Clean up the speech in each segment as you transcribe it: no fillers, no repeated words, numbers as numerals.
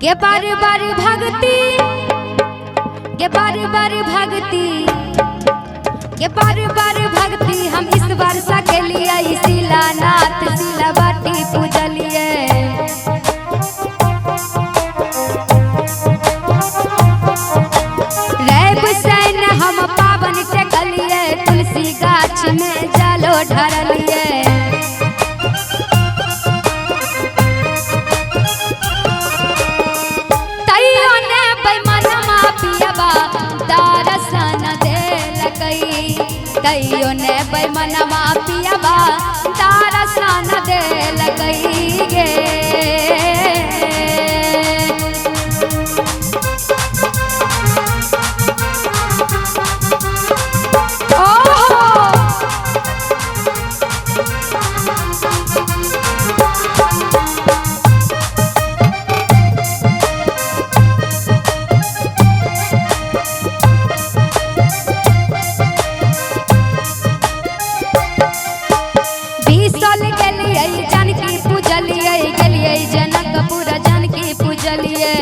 के बार बार भक्ति के बार बार भक्ति के बार बार भक्ति हम इस वर्षा के लिए शिलानाथ शिलावटी पूजलिए। रैब सैन हम पावन टेकलिए तुलसी गाछ में जलो ढरलिए। तैयो ने बैमनमा पियबा दर्शन देल गई गे। जनकपुर जानकी पूजलिए।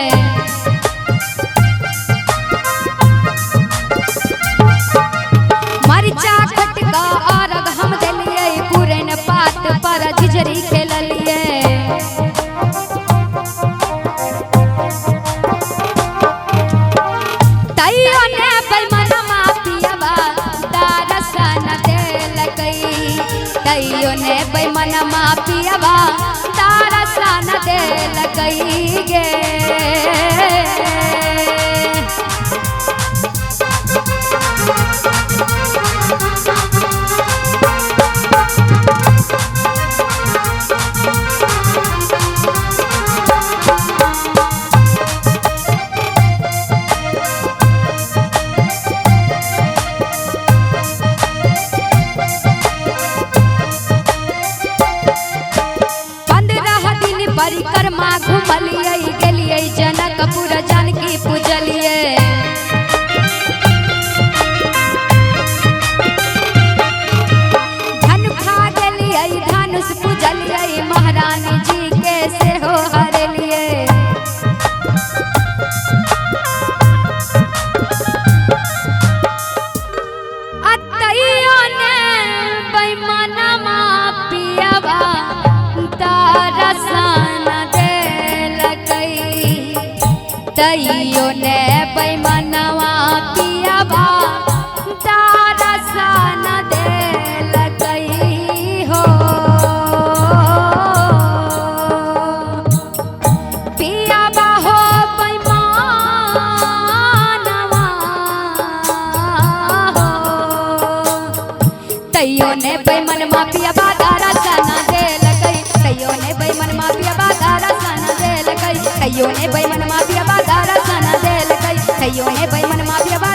मरिचा खटका अर्घ हम दिलिए पुरैन पात पर झिझरी खेललिए। तैयो ने बैमनमा पियबा दर्शन देल गई। तैयो ने बैमनमा पियबा दर्शन देल गई गे। परिक्रमा घुमलिए गेलिए जनकपुर जानकी पूजलिए। धनुखा गेलिए धनुष पूजलिए महारानी जी के सेहो हरलिए। अतैयो ने बैमनमा पियबा दर्शन देल गई। तैयो ने बैमनमा पियबा दर्शन देल गई हो। पियबा हो बैमनमा हो। तैयो ने बैमनमा पियबा दर्शन देल गई। तैयो ने बैमनमा पियबा दर्शन देल गई। तैयो ने बैमनमा पियबा दर्शन देल गई। तैयो ने बैमनमा पियबा